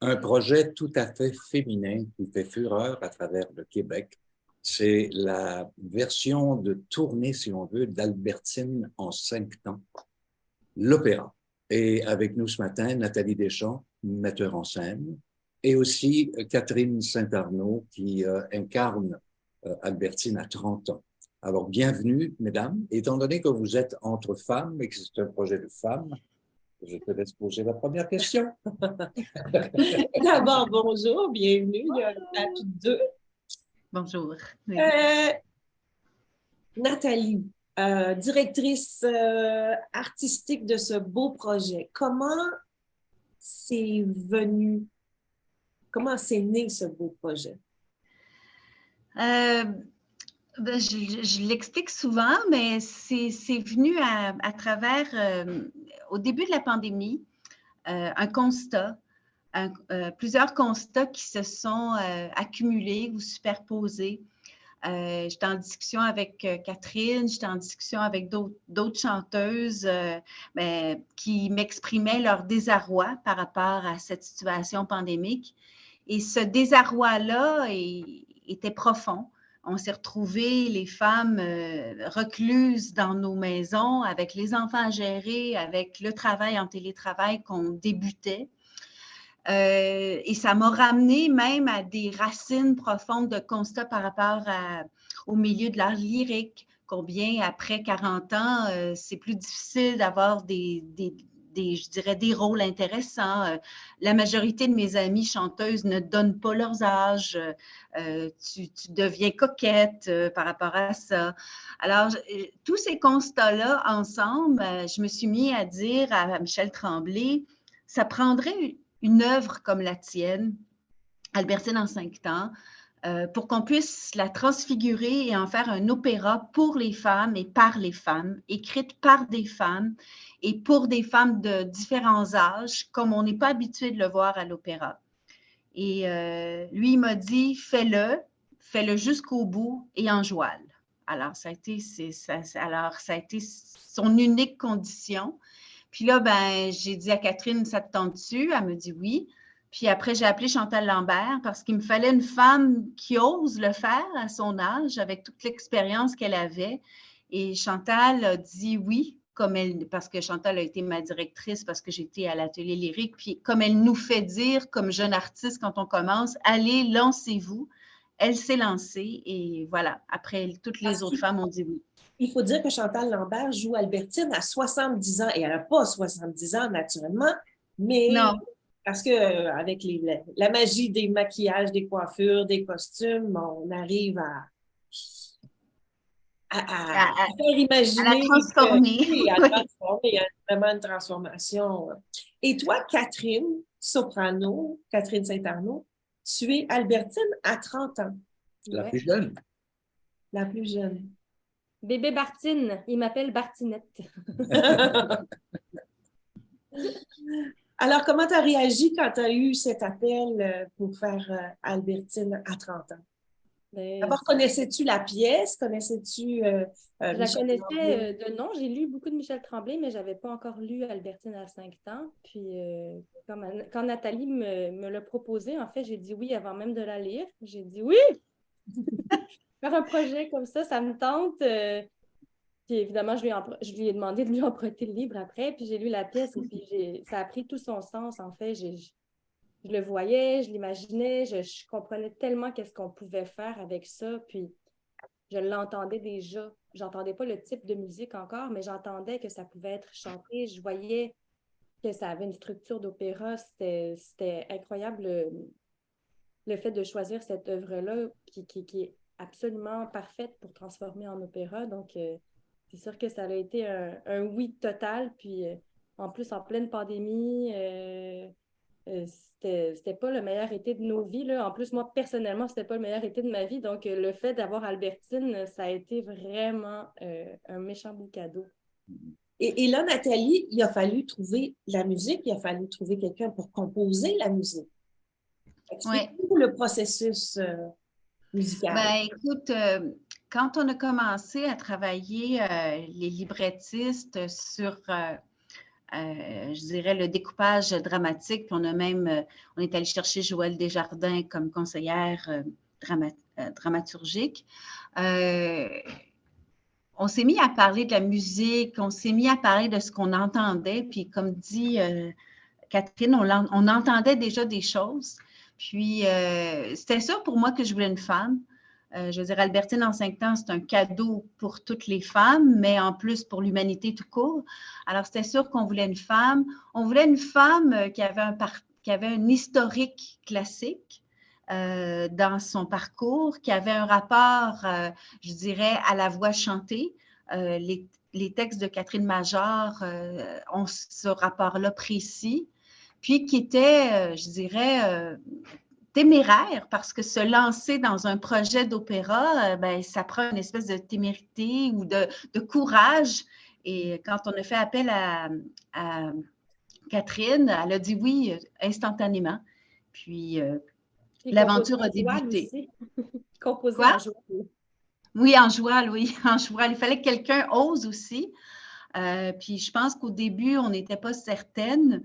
un projet tout à fait féminin qui fait fureur à travers le Québec. C'est la version de tournée, si on veut, d'Albertine en 5 temps, l'opéra. Et avec nous ce matin, Nathalie Deschamps, metteur en scène, et aussi Catherine Saint-Arnaud qui incarne Albertine à 30 ans. Alors, bienvenue, mesdames. Étant donné que vous êtes entre femmes et que c'est un projet de femmes, je te laisse poser la première question. D'abord, bonjour, bienvenue à toutes deux. Bonjour. Oui. Nathalie, directrice artistique de ce beau projet, comment c'est né ce beau projet? Je l'explique souvent, mais c'est venu à travers, au début de la pandémie, un constat, plusieurs constats qui se sont accumulés ou superposés. J'étais en discussion avec Catherine, j'étais en discussion avec d'autres chanteuses qui m'exprimaient leur désarroi par rapport à cette situation pandémique. Et ce désarroi-là était profond. On s'est retrouvés, les femmes recluses dans nos maisons, avec les enfants à gérer, avec le travail en télétravail qu'on débutait. Et ça m'a ramené même à des racines profondes de constats par rapport au milieu de l'art lyrique. Combien, après 40 ans, c'est plus difficile d'avoir je dirais, des rôles intéressants. La majorité de mes amies chanteuses ne donnent pas leurs âges. Tu deviens coquette par rapport à ça. Alors, tous ces constats-là ensemble, je me suis mis à dire à Michel Tremblay, ça prendrait une œuvre comme la tienne, Albertine en 5 temps, pour qu'on puisse la transfigurer et en faire un opéra pour les femmes et par les femmes, écrite par des femmes et pour des femmes de différents âges, comme on n'est pas habitué de le voir à l'opéra. Et lui, il m'a dit, fais-le jusqu'au bout et en joual. Alors, ça a été son unique condition. Puis là, j'ai dit à Catherine, ça te tente-tu? Elle me dit oui. Puis après, j'ai appelé Chantal Lambert parce qu'il me fallait une femme qui ose le faire à son âge, avec toute l'expérience qu'elle avait. Et Chantal a dit oui, parce que Chantal a été ma directrice, parce que j'étais à l'atelier lyrique. Puis comme elle nous fait dire, comme jeune artiste, quand on commence, allez, lancez-vous. Elle s'est lancée et voilà, après, toutes les autres femmes ont dit oui. Il faut dire que Chantal Lambert joue Albertine à 70 ans, et elle n'a pas 70 ans naturellement, mais non. Parce que avec la magie des maquillages, des coiffures, des costumes, on arrive à faire imaginer. À la transformer. Oui, à transformer. Il y a vraiment une transformation. Et toi, Catherine, soprano, Catherine Saint-Arnaud, tu es Albertine à 30 ans. La plus jeune. La plus jeune. Bébé Bartine, il m'appelle Bartinette. Alors, comment tu as réagi quand tu as eu cet appel pour faire Albertine à 30 ans? D'abord, connaissais-tu la pièce? Connaissais-tu je la connaissais de nom. J'ai lu beaucoup de Michel Tremblay, mais je n'avais pas encore lu Albertine à 5 ans. Puis, quand Nathalie me l'a proposé, en fait, j'ai dit oui avant même de la lire. J'ai dit oui! Faire un projet comme ça me tente. Puis évidemment, je lui ai demandé de lui emprunter le livre après, puis j'ai lu la pièce et puis ça a pris tout son sens, en fait. Je le voyais, je l'imaginais, je comprenais tellement qu'est-ce qu'on pouvait faire avec ça, puis je l'entendais déjà. J'entendais pas le type de musique encore, mais j'entendais que ça pouvait être chanté. Je voyais que ça avait une structure d'opéra. C'était incroyable le fait de choisir cette œuvre-là qui est absolument parfaite pour transformer en opéra. Donc, c'est sûr que ça a été un oui total. Puis, en plus, en pleine pandémie, c'était pas le meilleur été de nos vies. Là. En plus, moi, personnellement, c'était pas le meilleur été de ma vie. Donc, le fait d'avoir Albertine, ça a été vraiment un méchant beau cadeau. Et là, Nathalie, il a fallu trouver la musique, il a fallu trouver quelqu'un pour composer la musique. Explique-nous le processus musical. Écoute, quand on a commencé à travailler les librettistes sur je dirais, le découpage dramatique. Puis on est allé chercher Joëlle Desjardins comme conseillère dramaturgique. On s'est mis à parler de la musique, on s'est mis à parler de ce qu'on entendait. Puis comme dit Catherine, on entendait déjà des choses. Puis c'était sûr pour moi que je voulais une femme. Je veux dire, Albertine en 5 temps, c'est un cadeau pour toutes les femmes, mais en plus pour l'humanité tout court. Alors, c'était sûr qu'on voulait une femme. On voulait une femme qui avait un historique classique dans son parcours, qui avait un rapport, je dirais, à la voix chantée. Les textes de Catherine Major ont ce rapport-là précis, puis qui était, je dirais, téméraire, parce que se lancer dans un projet d'opéra, ben, ça prend une espèce de témérité ou de courage. Et quand on a fait appel à Catherine, elle a dit oui instantanément. Puis l'aventure a débuté. Composé Quoi? en joual. Oui, en joual, oui, en joual. Il fallait que quelqu'un ose aussi. Puis je pense qu'au début, on n'était pas certaine.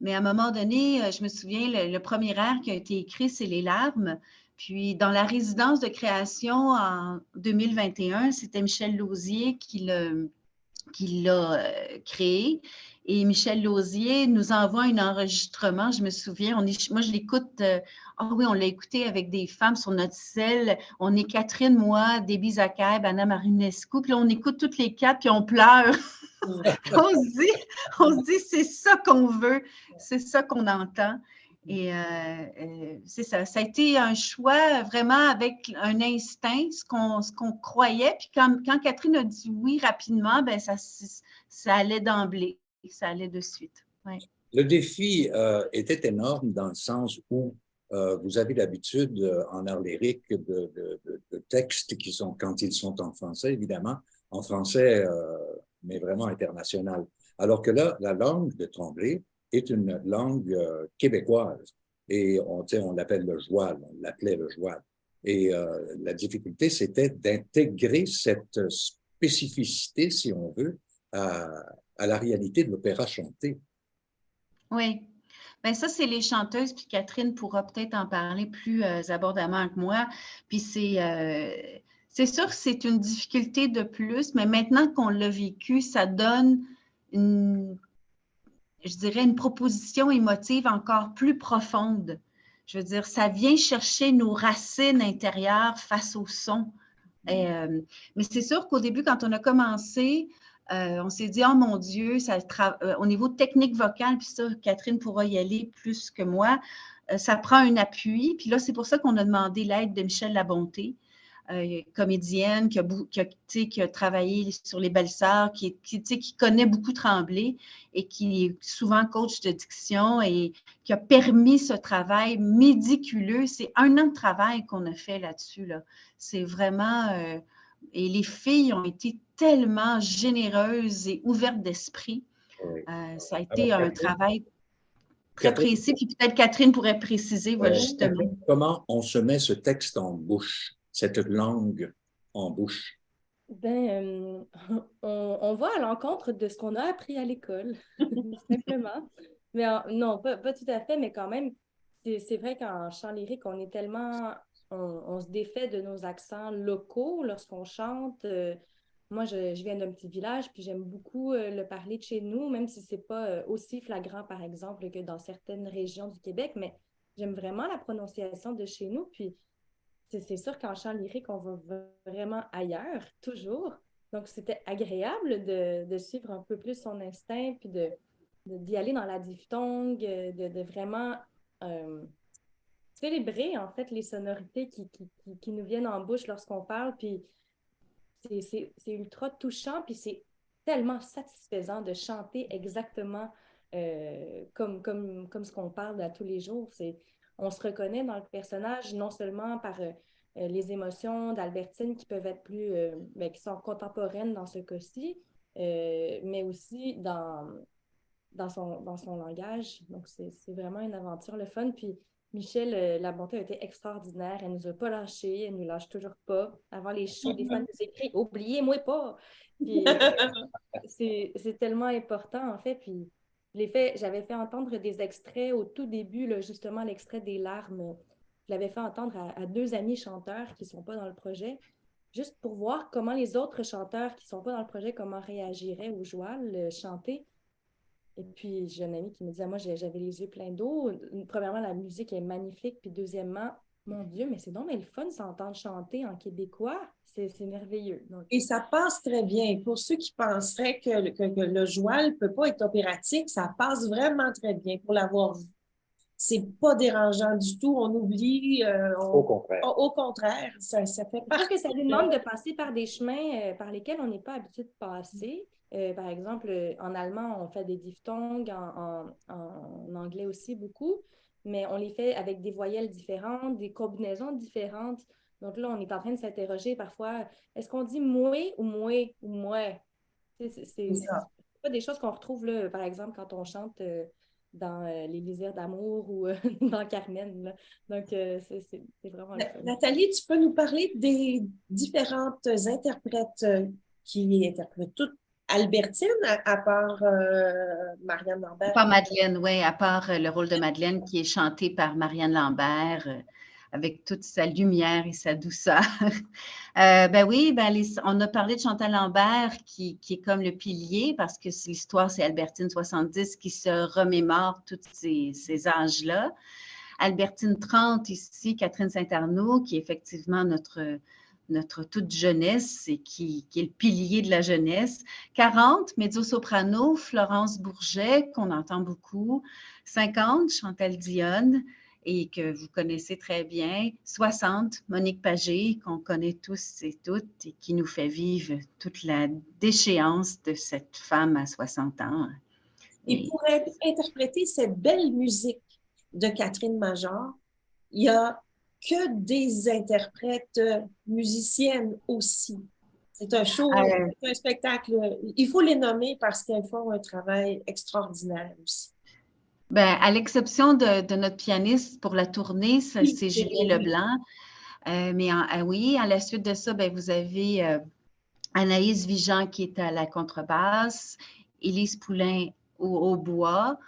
Mais à un moment donné, je me souviens, le premier air qui a été écrit, c'est Les larmes. Puis dans la résidence de création en 2021, c'était Michel Lauzier qui l'a créé. Et Michel Lauzier nous envoie un enregistrement. Je me souviens, moi je l'écoute. Oui, on l'a écouté avec des femmes sur notre selle. On est Catherine, moi, Déby Zakeb, Anna Marinescu. Puis là, on écoute toutes les quatre, puis on pleure. on se dit, c'est ça qu'on veut, c'est ça qu'on entend. Et c'est ça. Ça a été un choix vraiment avec un instinct, ce qu'on croyait. Puis quand Catherine a dit oui rapidement, ben ça allait d'emblée, ça allait de suite. Ouais. Le défi était énorme dans le sens où vous avez l'habitude en art lyrique de textes qui sont, quand ils sont en français, évidemment, en français, mais vraiment international. Alors que là, la langue de Tremblay est une langue québécoise. Et on l'appelle le joual, on l'appelait le joual. Et la difficulté, c'était d'intégrer cette spécificité, si on veut, à la réalité de l'opéra chanté. Oui. Bien, ça, c'est les chanteuses, puis Catherine pourra peut-être en parler plus abondamment que moi. Puis c'est sûr que c'est une difficulté de plus, mais maintenant qu'on l'a vécu, ça donne je dirais, une proposition émotive encore plus profonde. Je veux dire, ça vient chercher nos racines intérieures face au son. Mais c'est sûr qu'au début, quand on a commencé, on s'est dit, oh mon Dieu, au niveau technique vocale, puis ça, Catherine pourra y aller plus que moi, ça prend un appui. Puis là, c'est pour ça qu'on a demandé l'aide de Michel Labonté, comédienne qui a travaillé sur Les Belles-Sœurs, qui connaît beaucoup Tremblay et qui est souvent coach de diction et qui a permis ce travail médiculeux. C'est 1 an de travail qu'on a fait là-dessus. Là. C'est vraiment... et les filles ont été tellement généreuses et ouvertes d'esprit. Oui. Ça a été un travail très précis. Puis peut-être Catherine pourrait préciser, justement. Comment on se met ce texte en bouche, cette langue en bouche? Ben, on va à l'encontre de ce qu'on a appris à l'école, simplement. Mais non, pas tout à fait, mais quand même, c'est vrai qu'en chant lyrique, on est tellement... On se défait de nos accents locaux lorsqu'on chante. Moi, je viens d'un petit village, puis j'aime beaucoup le parler de chez nous, même si ce n'est pas aussi flagrant, par exemple, que dans certaines régions du Québec, mais j'aime vraiment la prononciation de chez nous. Puis c'est sûr qu'en chant lyrique, on va vraiment ailleurs, toujours. Donc, c'était agréable de suivre un peu plus son instinct, puis d'y aller dans la diphtongue, de vraiment célébrer, en fait, les sonorités qui nous viennent en bouche lorsqu'on parle. Puis c'est ultra touchant, puis c'est tellement satisfaisant de chanter exactement comme ce qu'on parle à tous les jours. On se reconnaît dans le personnage, non seulement par les émotions d'Albertine qui peuvent être qui sont contemporaines dans ce cas-ci, mais aussi dans son langage. Donc, c'est vraiment une aventure, le fun. Puis Michel Labonté a été extraordinaire. Elle ne nous a pas lâchés. Elle ne nous lâche toujours pas. Avant les shows, des fans nous écrivent « Oubliez-moi pas! » Puis c'est tellement important, en fait. Puis J'avais fait entendre des extraits au tout début, là, justement l'extrait des larmes. Je l'avais fait entendre à 2 amis chanteurs qui ne sont pas dans le projet, juste pour voir comment les autres chanteurs qui ne sont pas dans le projet, comment réagiraient aux jouales chanter. Et puis, j'ai un ami qui me disait, moi, j'avais les yeux pleins d'eau. Premièrement, la musique est magnifique. Puis deuxièmement, mon Dieu, mais c'est donc mais le fun s'entendre chanter en québécois. C'est merveilleux. Donc, Et ça passe très bien. Pour ceux qui penseraient que le joual ne peut pas être opératique, ça passe vraiment très bien pour l'avoir vu. C'est pas dérangeant du tout. On oublie. Au contraire. Au contraire, ça fait je trouve que partie. ça nous demande de passer par des chemins par lesquels on n'est pas habitué de passer. Par exemple, en allemand, on fait des diphtongues, en anglais aussi beaucoup, mais on les fait avec des voyelles différentes, des combinaisons différentes. Donc là, on est en train de s'interroger parfois, est-ce qu'on dit moué ou moué ou mouais? C'est pas des choses qu'on retrouve, là, par exemple, quand on chante dans Les Lisières d'amour ou dans Carmen. Là. Donc, c'est vraiment le fun. Nathalie, tu peux nous parler des différentes interprètes qui interprètent toutes Albertine, à part Marianne Lambert? À part Madeleine, oui, à part le rôle de Madeleine qui est chanté par Marianne Lambert avec toute sa lumière et sa douceur. Ben oui, on a parlé de Chantal Lambert qui est comme le pilier parce que l'histoire, c'est Albertine 70 qui se remémore tous ces âges-là. Albertine 30 ici, Catherine Saint-Arnaud, qui est effectivement notre toute jeunesse et qui est le pilier de la jeunesse. 40, mezzo-soprano, Florence Bourget, qu'on entend beaucoup. 50, Chantal Dionne, et que vous connaissez très bien. 60, Monique Pagé, qu'on connaît tous et toutes, et qui nous fait vivre toute la déchéance de cette femme à 60 ans. Et pour interpréter cette belle musique de Catherine Major, il n'y a que des interprètes musiciennes aussi. C'est un show, c'est un spectacle. Il faut les nommer parce qu'elles font un travail extraordinaire aussi. Ben, à l'exception de notre pianiste pour la tournée, c'est Julien Leblanc. Mais oui, à la suite de ça, vous avez Anaïs Vigeant qui est à la contrebasse, Élise Poulain au bois.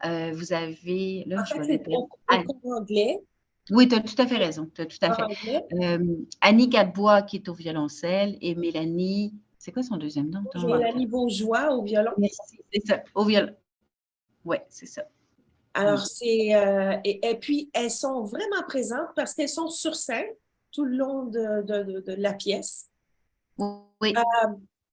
Vous avez, là, je vais le dire. Au anglais. Oui, tu as tout à fait raison. Tu as tout à fait. Annie Gadebois qui est au violoncelle et Mélanie, c'est quoi son deuxième nom? Mélanie Beaujois au violon. Merci, c'est ça, au violon. Oui, c'est ça. Alors, et puis, elles sont vraiment présentes parce qu'elles sont sur scène tout le long de la pièce. Oui.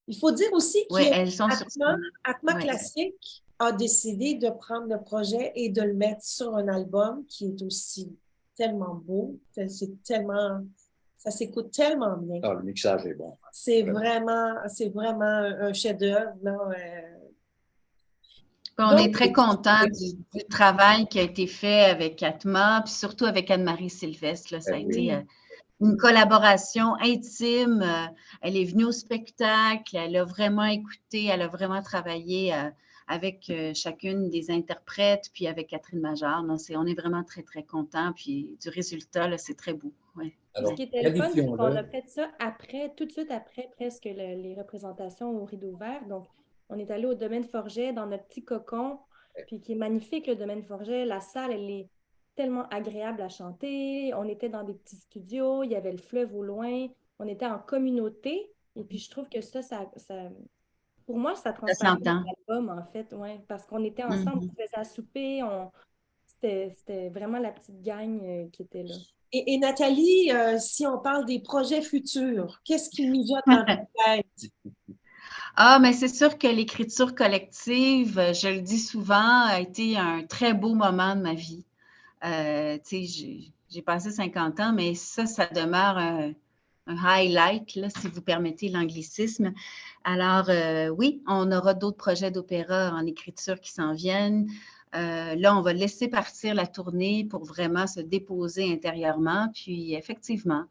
Il faut dire aussi qu'Atma Classique a décidé de prendre le projet et de le mettre sur un album qui est aussi tellement beau. Ça s'écoute tellement bien. Ah, le mixage est bon. C'est vraiment un chef-d'œuvre. On est très content du travail qui a été fait avec Atma, puis surtout avec Anne-Marie Sylvestre. Là, ça a été une collaboration intime. Elle est venue au spectacle, elle a vraiment écouté, elle a vraiment travaillé avec chacune des interprètes, puis avec Catherine Major. Non, on est vraiment très, très contents. Puis du résultat, là, c'est très beau. Ouais. Alors, ce qui était le fun, c'est qu'on a fait ça tout de suite après presque les représentations au rideau vert. Donc, on est allé au Domaine Forget dans notre petit cocon, puis qui est magnifique, le Domaine Forget. La salle, elle est tellement agréable à chanter. On était dans des petits studios, il y avait le fleuve au loin. On était en communauté. Et puis, je trouve que ça pour moi, ça transparaît dans l'album, en fait, parce qu'on était ensemble, on faisait à souper, c'était vraiment la petite gang qui était là. Et Nathalie, si on parle des projets futurs, qu'est-ce qui nous a dans la tête? Ah, mais c'est sûr que l'écriture collective, je le dis souvent, a été un très beau moment de ma vie. J'ai passé 50 ans, mais ça demeure un highlight, là, si vous permettez l'anglicisme. Alors, oui, on aura d'autres projets d'opéra en écriture qui s'en viennent. Là, on va laisser partir la tournée pour vraiment se déposer intérieurement. Puis, effectivement,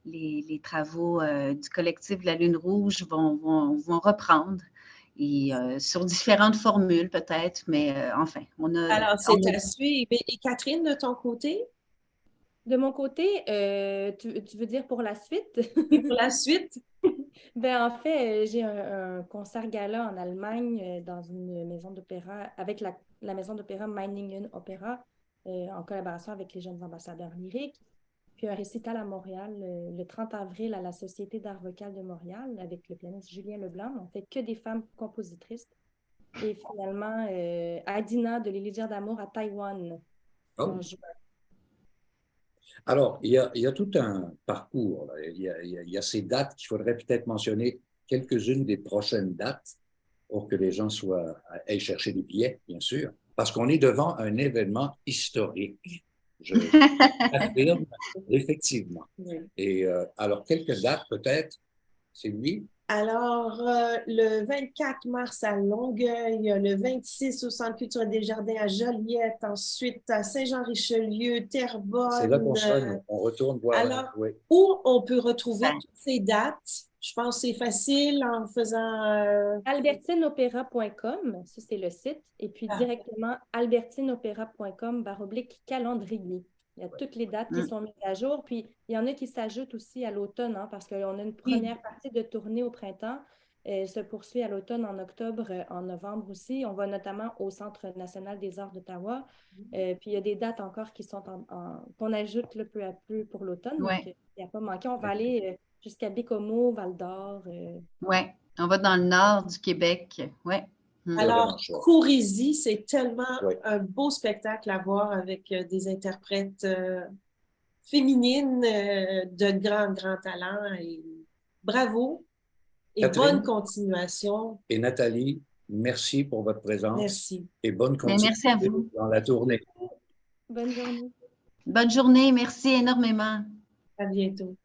les travaux du collectif de la Lune Rouge vont reprendre. Et sur différentes formules, peut-être, mais enfin, on a... Alors, c'est à suivre. Et Catherine, de ton côté? De mon côté, tu veux dire pour la suite? Pour la suite, Ben, en fait, j'ai un concert gala en Allemagne dans une maison d'opéra avec la maison d'opéra Meiningen Opera en collaboration avec les jeunes ambassadeurs lyriques. Puis un récital à Montréal le 30 avril à la Société d'art vocal de Montréal avec le pianiste Julien Leblanc. On fait que des femmes compositrices. Et finalement, Adina de l'Élégiaire d'amour à Taïwan Oh. en juin. Alors, il y a tout un parcours, là. Il y a ces dates qu'il faudrait peut-être mentionner quelques-unes des prochaines dates pour que les gens aillent chercher des billets, bien sûr, parce qu'on est devant un événement historique. Je l'affirme, effectivement. oui. Et alors, quelques dates peut-être, c'est lui? Alors, le 24 mars à Longueuil, le 26 au Centre culturel des Jardins à Joliette, ensuite à Saint-Jean-Richelieu, C'est Terrebonne. là qu'on sonne, on retourne voir. Alors, Oui. où on peut retrouver Ouais. toutes ces dates? Je pense que c'est facile en faisant... albertineopéra.com, ça c'est le site, et puis Ah. directement albertineopéra.com/calendrier. Il y a toutes les dates qui sont mises à jour, puis il y en a qui s'ajoutent aussi à l'automne, hein, parce qu'on a une première partie de tournée au printemps, elle se poursuit à l'automne, en octobre, en novembre aussi. On va notamment au Centre national des arts d'Ottawa, puis il y a des dates encore qui sont qu'on ajoute là, peu à peu pour l'automne, Ouais. donc il n'y a pas manqué. On va aller jusqu'à Bécomo, Val-d'Or. Ouais, on va dans le nord du Québec. Ouais. Alors, Courrizy, c'est tellement Oui. un beau spectacle à voir avec des interprètes féminines de grand talent. Et bravo et Catherine bonne continuation. et Nathalie, merci pour votre présence. Merci. Et bonne Mais merci à continuation vous. dans la tournée. Bonne journée. Bonne journée. Merci énormément. À bientôt.